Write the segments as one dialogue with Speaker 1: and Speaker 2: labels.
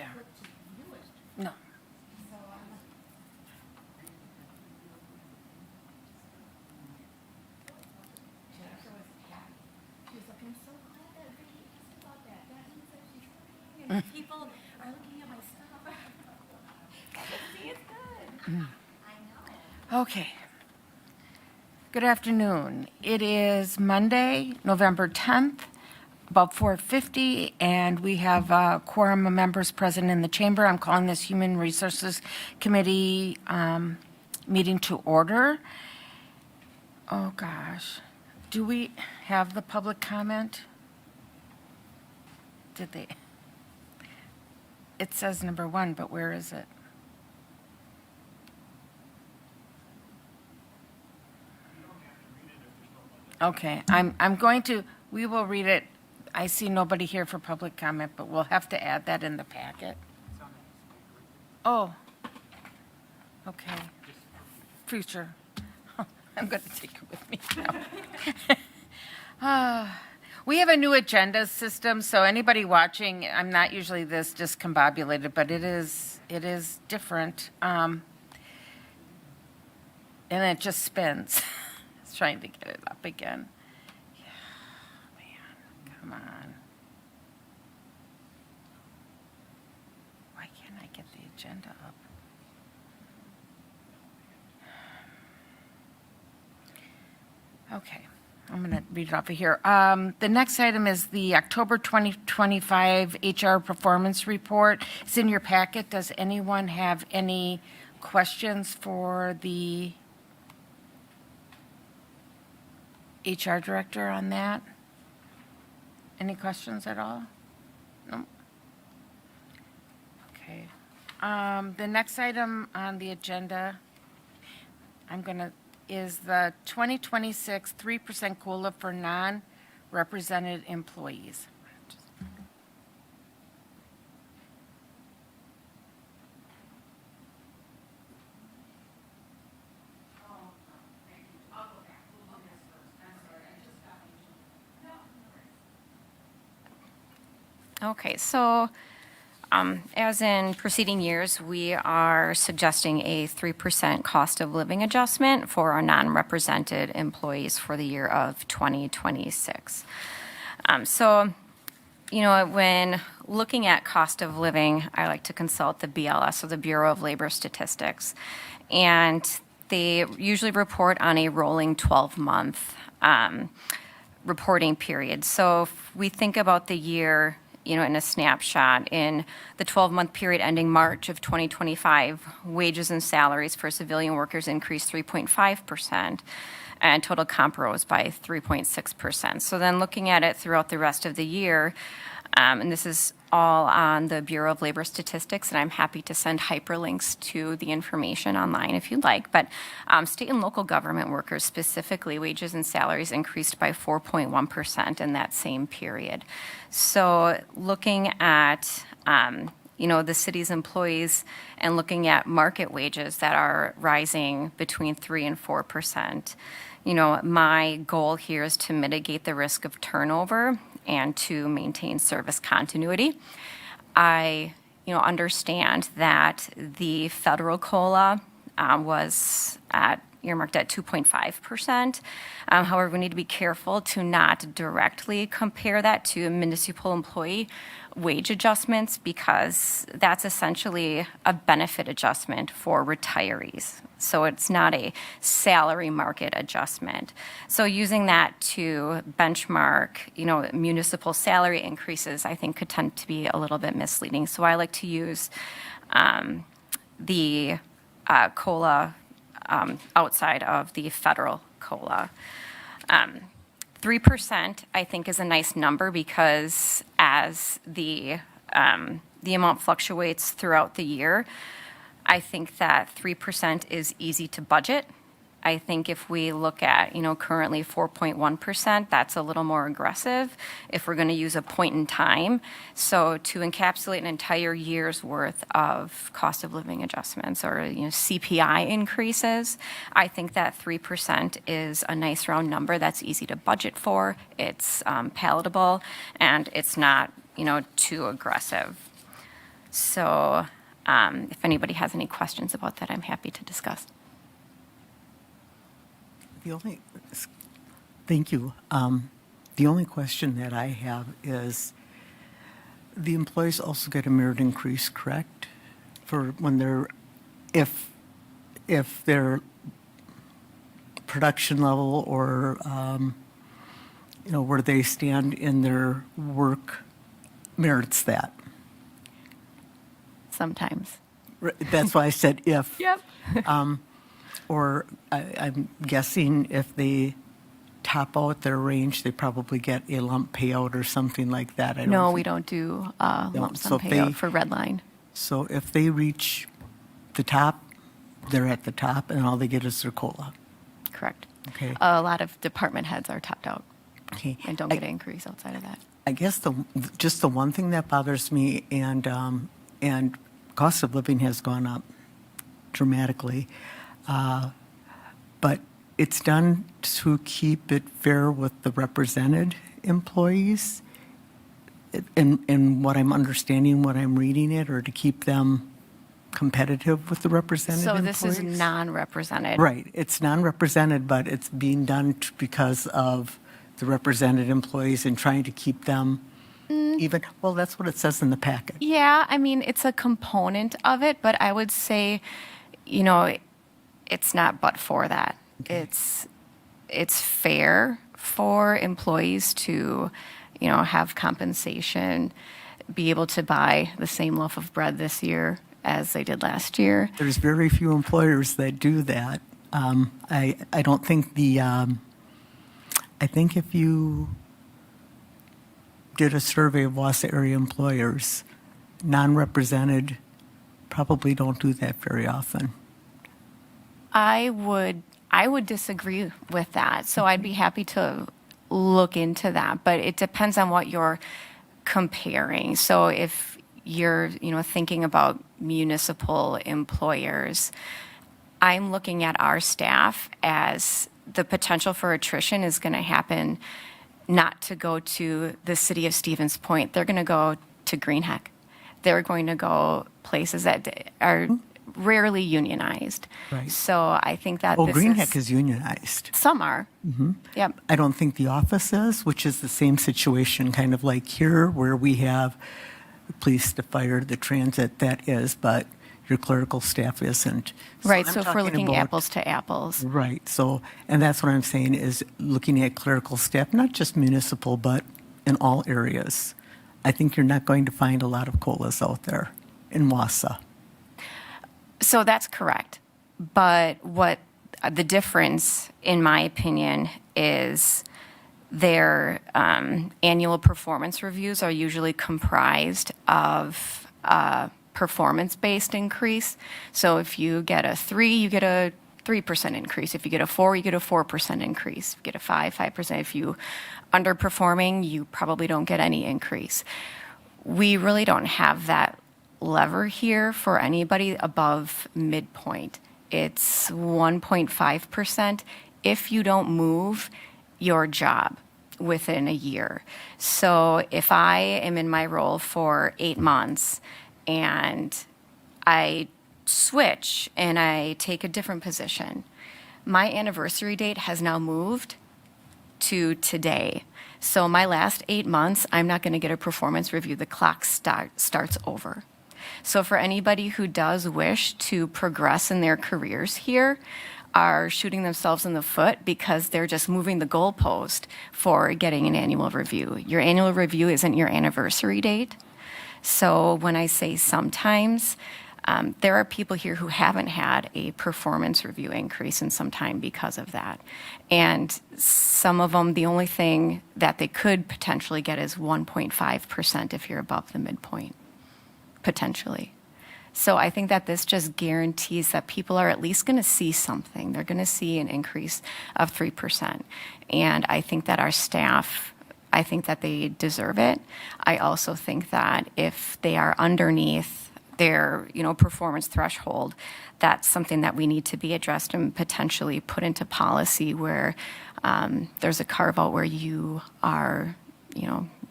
Speaker 1: Yeah.
Speaker 2: click to view it.
Speaker 1: No.
Speaker 2: So Jennifer was happy. She was like, I'm so glad that Vicky asked about that. That means that she's looking and people are looking at my stuff. See, it's good. I know.
Speaker 1: Okay. Good afternoon. It is Monday, November 10th, about 4:50, and we have a quorum of members present in the chamber. I'm calling this Human Resources Committee meeting to order. Oh, gosh. Do we have the public comment? Did they? It says number 1, but where is it? Okay, I'm going to, we will read it. I see nobody here for public comment, but we'll have to add that in the packet. Oh, okay. Future. I'm going to take it with me now. We have a new agenda system, so anybody watching, I'm not usually this discombobulated, but it is different. And it just spins. It's trying to get it up again. Yeah, man, come on. Why can't I get the agenda up? Okay, I'm going to read it off of here. The next item is the October 2025 HR Performance Report. It's in your packet. Does anyone have any questions for the HR Director on that? Any questions at all? No? Okay. The next item on the agenda, is the 2026 3% COLA for non-represented employees.
Speaker 3: Okay, so as in preceding years, we are suggesting a 3% cost of living adjustment for our non-represented employees for the year of 2026. So, you know, when looking at cost of living, I like to consult the BLS, or the Bureau of Labor Statistics, and they usually report on a rolling 12-month reporting period. So if we think about the year, you know, in a snapshot, in the 12-month period ending March of 2025, wages and salaries for civilian workers increased 3.5%, and total comp rose by 3.6%. So then looking at it throughout the rest of the year, and this is all on the Bureau of Labor Statistics, and I'm happy to send hyperlinks to the information online if you'd like. But state and local government workers specifically, wages and salaries increased by 4.1% in that same period. So looking at you know, the city's employees and looking at market wages that are rising between 3 and 4%, you know, my goal here is to mitigate the risk of turnover and to maintain service continuity. I, you know, understand that the federal COLA was earmarked at 2.5%. However, we need to be careful to not directly compare that to municipal employee wage adjustments, because that's essentially a benefit adjustment for retirees. So it's not a salary market adjustment. So using that to benchmark, you know, municipal salary increases, I think could tend to be a little bit misleading. So I like to use the COLA outside of the federal COLA. 3% I think is a nice number, because as the amount fluctuates throughout the year, I think that 3% is easy to budget. I think if we look at, you know, currently 4.1%, that's a little more aggressive if we're going to use a point in time. So to encapsulate an entire year's worth of cost of living adjustments, or, you know, CPI increases, I think that 3% is a nice round number that's easy to budget for. It's palatable, and it's not, you know, too aggressive. So if anybody has any questions about that, I'm happy to discuss.
Speaker 4: The only, thank you. The only question that I have is, the employees also get a merit increase, correct? For when they're, if their production level or, where they stand in their work merits that.
Speaker 3: Sometimes.
Speaker 4: That's why I said if.
Speaker 3: Yep.
Speaker 4: Or I'm guessing if they top out their range, they probably get a lump payout or something like that.
Speaker 3: No, we don't do lump
Speaker 4: so
Speaker 3: sum
Speaker 4: if they-
Speaker 3: payout for red line.
Speaker 4: So if they reach the top, they're at the top, and all they get is their COLA.
Speaker 3: Correct.
Speaker 4: Okay.
Speaker 3: A lot of department heads are topped out
Speaker 4: Okay.
Speaker 3: and don't get an increase outside of that.
Speaker 4: I guess just the one thing that bothers me, and cost of living has gone up dramatically, but it's done to keep it fair with the represented employees. In what I'm understanding, what I'm reading it, or to keep them competitive with the represented
Speaker 3: So
Speaker 4: employees.
Speaker 3: this is non-represented.
Speaker 4: Right, it's non-represented, but it's being done because of the represented employees and trying to keep them even, well, that's what it says in the packet.
Speaker 3: Yeah, I mean, it's a component of it, but I would say, it's not but for that. It's fair for employees to, have compensation, be able to buy the same loaf of bread this year as they did last year.
Speaker 4: There's very few employers that do that. I don't think I think if you did a survey of Wausau area employers, non-represented probably don't do that very often.
Speaker 3: I would disagree with that. So I'd be happy to look into that, but it depends on what you're comparing. So if you're, thinking about municipal employers, I'm looking at our staff as the potential for attrition is going to happen not to go to the city of Stevens Point. They're going to go to Greenheck. They're going to go places that are rarely unionized.
Speaker 4: Right.
Speaker 3: So I think that
Speaker 4: Oh,
Speaker 3: this
Speaker 4: Greenheck is unionized.
Speaker 3: some are. Yep.
Speaker 4: I don't think the office is, which is the same situation, kind of like here, where we have the police, the fire, the transit, that is, but your clerical staff isn't.
Speaker 3: Right.
Speaker 4: I'm
Speaker 3: So if we're
Speaker 4: talking
Speaker 3: looking
Speaker 4: about-
Speaker 3: apples to apples.
Speaker 4: Right, so, and that's what I'm saying, is looking at clerical staff, not just municipal, but in all areas. I think you're not going to find a lot of COLAs out there in Wausau.
Speaker 3: So that's correct. But what the difference, in my opinion, is their annual performance reviews are usually comprised of performance-based increase. So if you get a 3, you get a 3% increase. If you get a 4, you get a 4% increase. If you get a 5, 5%. If you underperforming, you probably don't get any increase. We really don't have that lever here for anybody above midpoint. It's 1.5% if you don't move your job within a year. So if I am in my role for 8 months and I switch and I take a different position, my anniversary date has now moved to today. So my last 8 months, I'm not going to get a performance review. The clock starts over. So for anybody who does wish to progress in their careers here, are shooting themselves in the foot because they're just moving the goalpost for getting an annual review. Your annual review isn't your anniversary date. So when I say sometimes, there are people here who haven't had a performance review increase in some time because of that. And some of them, the only thing that they could potentially get is 1.5% if you're above the midpoint, potentially. So I think that this just guarantees that people are at least going to see something. They're going to see an increase of 3%. And I think that our staff, I think that they deserve it. I also think that if they are underneath their, performance threshold, that's something that we need to be addressed and potentially put into policy where there's a carve out where you are,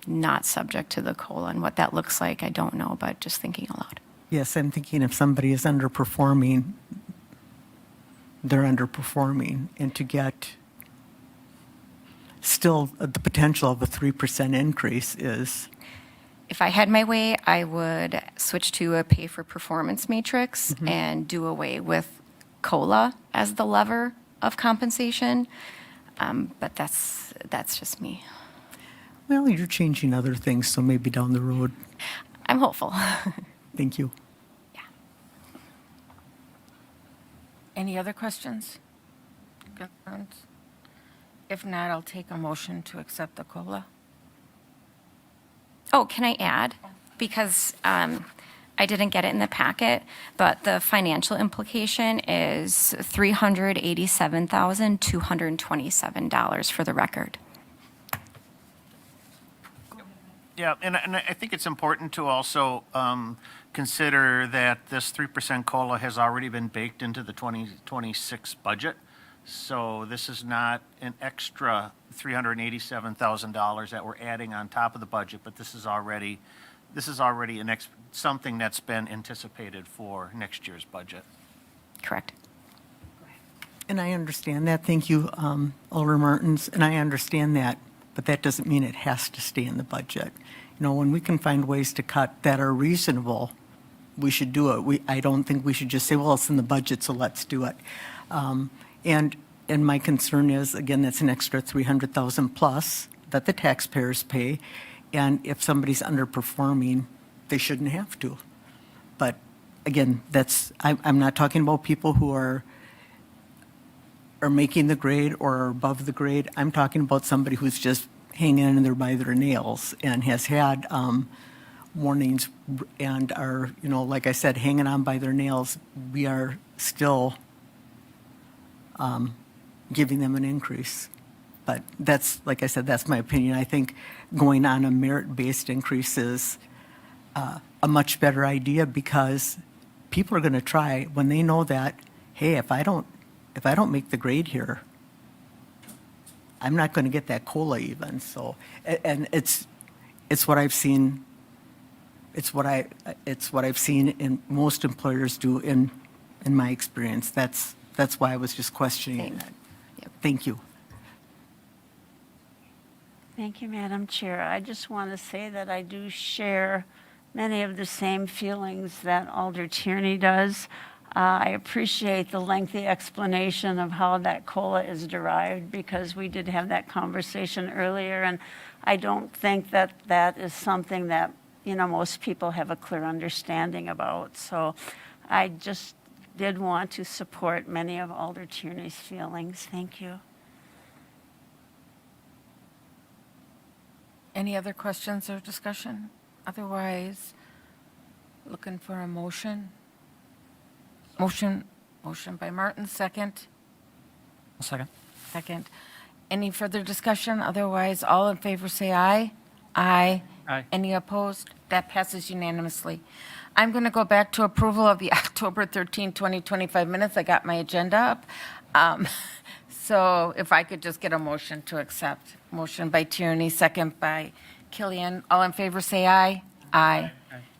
Speaker 3: not subject to the COLA. And what that looks like, I don't know, but just thinking aloud.
Speaker 4: Yes, I'm thinking if somebody is underperforming, they're underperforming, and to get still the potential of a 3% increase is,
Speaker 3: If I had my way, I would switch to a pay for performance matrix and do away with COLA as the lever of compensation. But that's just me.
Speaker 4: well, you're changing other things, so maybe down the road.
Speaker 3: I'm hopeful.
Speaker 4: Thank you.
Speaker 1: Any other questions? Concerns? If not, I'll take a motion to accept the COLA.
Speaker 3: Oh, can I add? Because I didn't get it in the packet, but the financial implication is $387,227 for the record.
Speaker 5: Yeah, and I think it's important to also consider that this 3% COLA has already been baked into the 2026 budget. So this is not an extra $387,000 that we're adding on top of the budget, but this is already something that's been anticipated for next year's budget.
Speaker 3: Correct.
Speaker 4: And I understand that. Thank you, Alder Martins, and I understand that, but that doesn't mean it has to stay in the budget. You know, when we can find ways to cut that are reasonable, we should do it. I don't think we should just say, well, it's in the budget, so let's do it. And my concern is, again, that's an extra 300,000 plus that the taxpayers pay. And if somebody's underperforming, they shouldn't have to. But again, I'm not talking about people who are making the grade or are above the grade. I'm talking about somebody who's just hanging in there by their nails and has had warnings and are, you know, like I said, hanging on by their nails. We are still giving them an increase. But that's, like I said, that's my opinion. I think going on a merit-based increase is a much better idea because people are going to try when they know that, hey, if I don't make the grade here, I'm not going to get that COLA even. So, and it's what I've seen. It's what I've seen in most employers do in my experience. That's why I was just questioning that.
Speaker 3: Yep.
Speaker 4: Thank you.
Speaker 6: Thank you, Madam Chair. I just want to say that I do share many of the same feelings that Alder Tierney does. I appreciate the lengthy explanation of how that COLA is derived because we did have that conversation earlier, and I don't think that that is something that, you know, most people have a clear understanding about. So I just did want to support many of Alder Tierney's feelings. Thank you.
Speaker 1: Any other questions or discussion? Otherwise, looking for a motion. Motion by Martin, second.
Speaker 7: Second.
Speaker 1: Second. Any further discussion? Otherwise, all in favor say aye. Aye.
Speaker 7: Aye.
Speaker 1: Any opposed? That passes unanimously. I'm going to go back to approval of the October 13, 2025 minutes. I got my agenda up. So if I could just get a motion to accept. Motion by Tierney, second by Killian. All in favor say aye. Aye.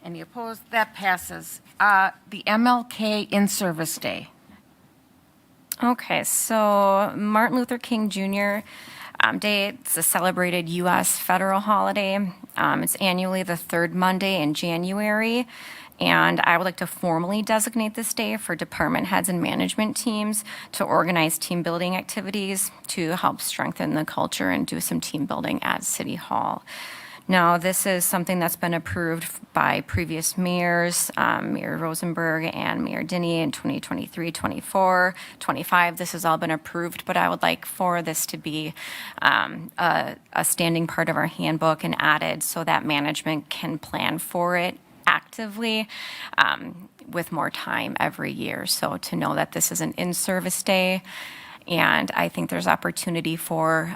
Speaker 1: Any opposed? That passes. The MLK In-Service Day.
Speaker 3: Okay, so Martin Luther King Jr. Day, it's a celebrated U.S. federal holiday. It's annually the third Monday in January. And I would like to formally designate this day for department heads and management teams to organize team building activities to help strengthen the culture and do some team building at City Hall. Now, this is something that's been approved by previous mayors, Mayor Rosenberg and Mayor Dinny in 2023, 24, 25. This has all been approved, but I would like for this to be a standing part of our handbook and added so that management can plan for it actively with more time every year. So to know that this is an in-service day. And I think there's opportunity for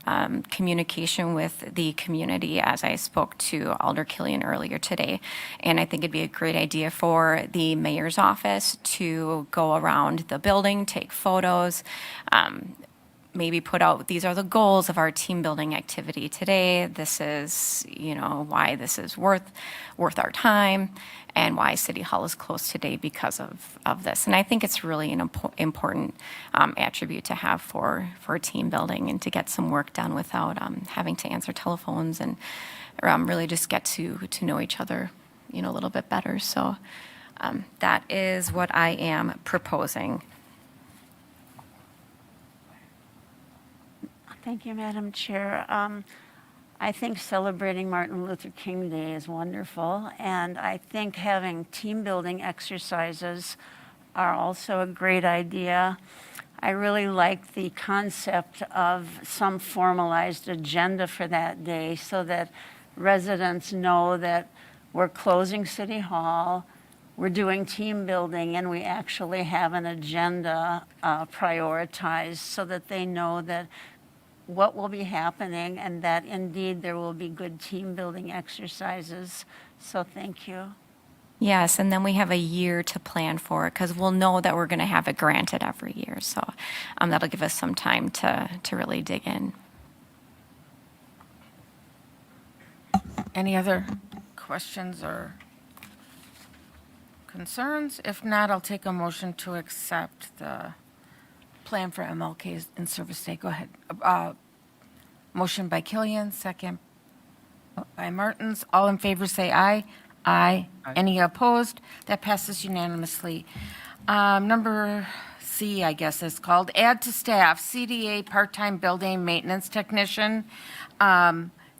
Speaker 3: communication with the community, as I spoke to Alder Killian earlier today. And I think it'd be a great idea for the mayor's office to go around the building, take photos, maybe put out, these are the goals of our team building activity today. This is, why this is worth our time and why City Hall is closed today because of this. And I think it's really an important attribute to have for team building and to get some work done without having to answer telephones and really just get to know each other, a little bit better. So that is what I am proposing.
Speaker 6: Thank you, Madam Chair. I think celebrating Martin Luther King Day is wonderful, and I think having team building exercises are also a great idea. I really like the concept of some formalized agenda for that day so that residents know that we're closing City Hall, we're doing team building, and we actually have an agenda prioritized so that they know that what will be happening and that indeed there will be good team building exercises. So thank you.
Speaker 3: Yes, and then we have a year to plan for it because we'll know that we're going to have it granted every year. So that'll give us some time to really dig in.
Speaker 1: Any other questions or concerns? If not, I'll take a motion to accept the plan for MLK's in-service day. Go ahead. Motion by Killian, second by Martins. All in favor say aye. Aye. Any opposed? That passes unanimously. Number C, I guess it's called, add to staff, CDA part-time building maintenance technician.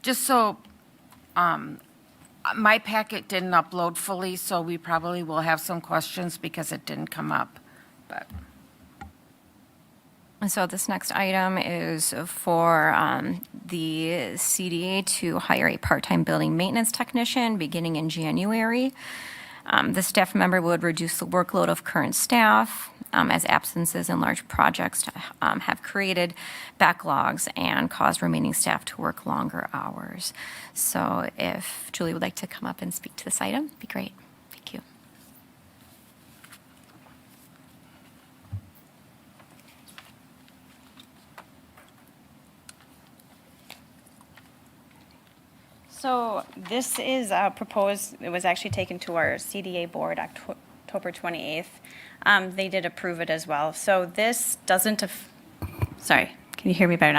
Speaker 1: Just so, my packet didn't upload fully, so we probably will have some questions because it didn't come up, but.
Speaker 3: And so this next item is for the CDA to hire a part-time building maintenance technician beginning in January. The staff member would reduce the workload of current staff as absences in large projects have created backlogs and caused remaining staff to work longer hours. So if Julie would like to come up and speak to this item, it'd be great. Thank you.
Speaker 7: So this is proposed, it was actually taken to our CDA board October 28th. They did approve it as well. So this doesn't, sorry, can you hear me better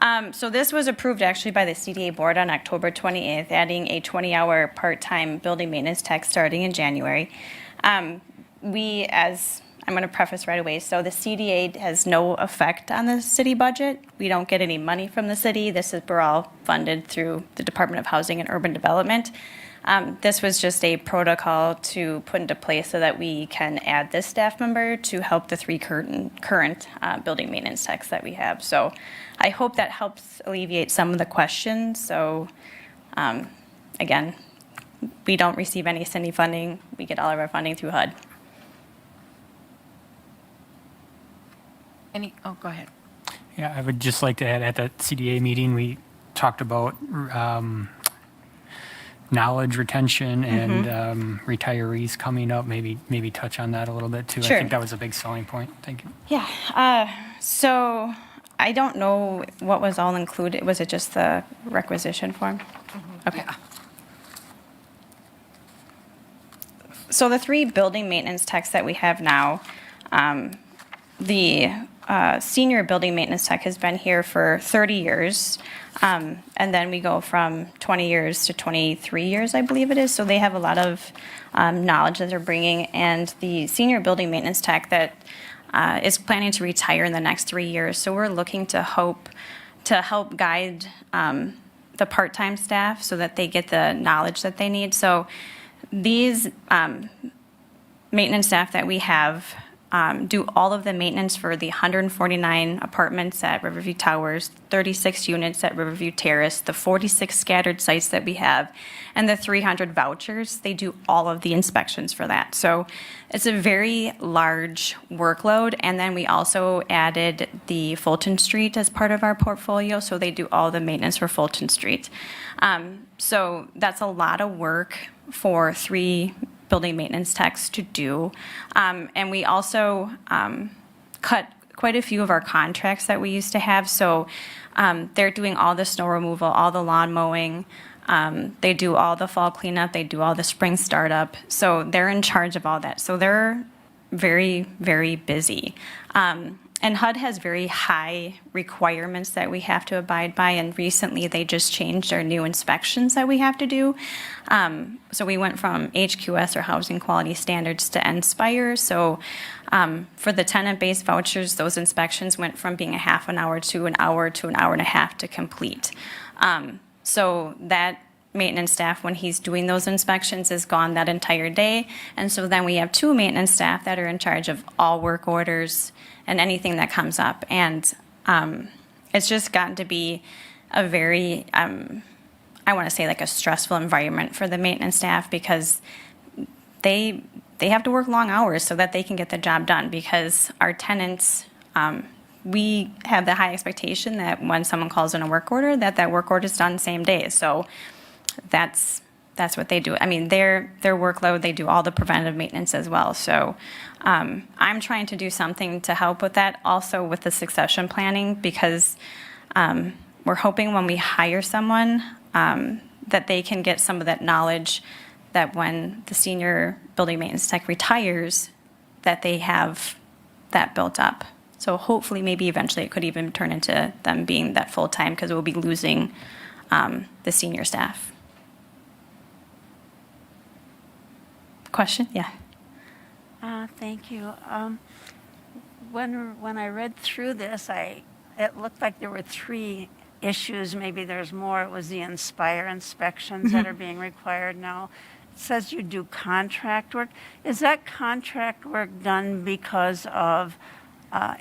Speaker 7: now? So this was approved actually by the CDA board on October 28th, adding a 20-hour part-time building maintenance tech starting in January. We, as I'm going to preface right away, so the CDA has no effect on the city budget. We don't get any money from the city. We're all funded through the Department of Housing and Urban Development. This was just a protocol to put into place so that we can add this staff member to help the three current building maintenance techs that we have. So I hope that helps alleviate some of the questions. So again, we don't receive any city funding. We get all of our funding through HUD.
Speaker 1: Go ahead.
Speaker 8: Yeah, I would just like to add, at that CDA meeting, we talked about knowledge retention and retirees coming up. Maybe touch on that a little bit too.
Speaker 7: Sure.
Speaker 8: I think that was a big selling point. Thank you.
Speaker 7: Yeah. So I don't know what was all included. Was it just the requisition form? Okay. So the three building maintenance techs that we have now, the senior building maintenance tech has been here for 30 years. And then we go from 20 years to 23 years, I believe it is. So they have a lot of knowledge that they're bringing. And the senior building maintenance tech that is planning to retire in the next 3 years. So we're looking to help guide the part-time staff so that they get the knowledge that they need. So these maintenance staff that we have do all of the maintenance for the 149 apartments at Riverview Towers, 36 units at Riverview Terrace, the 46 scattered sites that we have, and the 300 vouchers. They do all of the inspections for that. So it's a very large workload. And then we also added the Fulton Street as part of our portfolio. So they do all the maintenance for Fulton Street. So that's a lot of work for three building maintenance techs to do. And we also cut quite a few of our contracts that we used to have. So they're doing all the snow removal, all the lawn mowing. They do all the fall cleanup. They do all the spring startup. So they're in charge of all that. So they're very, very busy. And HUD has very high requirements that we have to abide by, and recently they just changed our new inspections that we have to do. So we went from HQS, or Housing Quality Standards, to NSPIRE. So for the tenant-based vouchers, those inspections went from being a half an hour to an hour and a half to complete. So that maintenance staff, when he's doing those inspections, is gone that entire day. And so then we have 2 maintenance staff that are in charge of all work orders and anything that comes up. And it's just gotten to be a very, I want to say, like a stressful environment for the maintenance staff, because they have to work long hours so that they can get the job done, because our tenants, we have the high expectation that when someone calls in a work order, that work order is done same day. So that's what they do. I mean, their workload, they do all the preventative maintenance as well. So I'm trying to do something to help with that, also with the succession planning, because we're hoping when we hire someone that they can get some of that knowledge, that when the senior building maintenance tech retires, that they have that built up. So hopefully, maybe eventually it could even turn into them being that full-time, because we'll be losing the senior staff. Question? Yeah.
Speaker 6: Thank you. When I read through this, it looked like there were 3 issues. Maybe there's more. It was the Inspire inspections that are being required now. It says you do contract work. Is that contract work done because of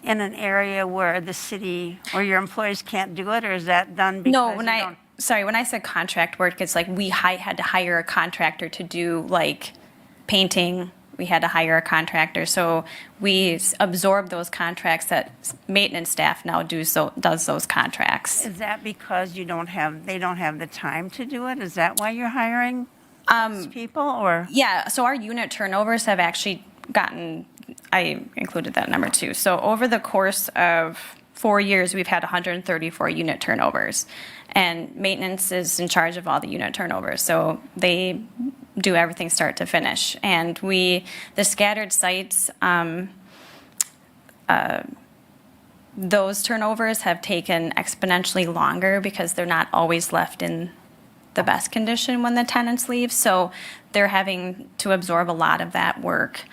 Speaker 6: in an area where the city or your employees can't do it, or is that done because
Speaker 7: No, when I said contract work, it's like we had to hire a contractor to do like painting. We had to hire a contractor, so we absorb those contracts. That maintenance staff now does those contracts.
Speaker 6: Is that because they don't have the time to do it? Is that why you're hiring those people, or?
Speaker 7: Yeah, so our unit turnovers have actually gotten, I included that number too. So over the course of 4 years, we've had 134 unit turnovers, and maintenance is in charge of all the unit turnovers. So they do everything start to finish. And the scattered sites, those turnovers have taken exponentially longer because they're not always left in the best condition when the tenants leave. So they're having to absorb a lot of that work.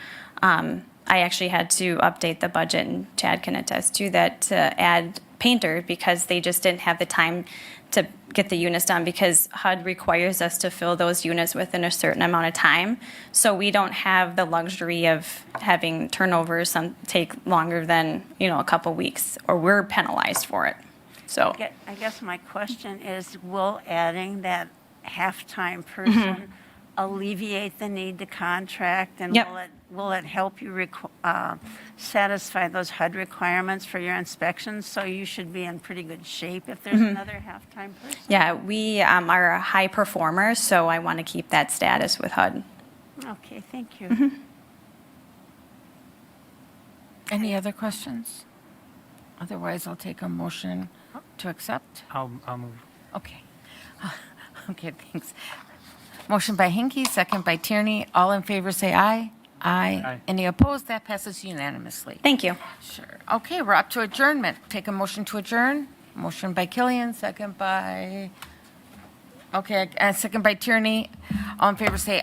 Speaker 7: I actually had to update the budget, and Chad can attest to that, to add painter, because they just didn't have the time to get the units done, because HUD requires us to fill those units within a certain amount of time. So we don't have the luxury of having turnovers take longer than, a couple weeks, or we're penalized for it. So
Speaker 6: I guess my question is, will adding that half-time person alleviate the need to contract, and
Speaker 7: Yep.
Speaker 6: will it help you satisfy those HUD requirements for your inspections? So you should be in pretty good shape if there's another half-time person.
Speaker 7: yeah, we are a high performer, so I want to keep that status with HUD.
Speaker 6: Okay, thank you.
Speaker 1: Any other questions? Otherwise, I'll take a motion to accept.
Speaker 8: I'll move.
Speaker 1: Okay. Okay, thanks. Motion by Hinkie, second by Tierney. All in favor, say aye. Aye.
Speaker 8: Aye.
Speaker 1: Any opposed? That passes unanimously.
Speaker 7: Thank you.
Speaker 1: Sure. Okay, we're up to adjournment. Take a motion to adjourn. Motion by Killian, second by, second by Tierney. All in favor, say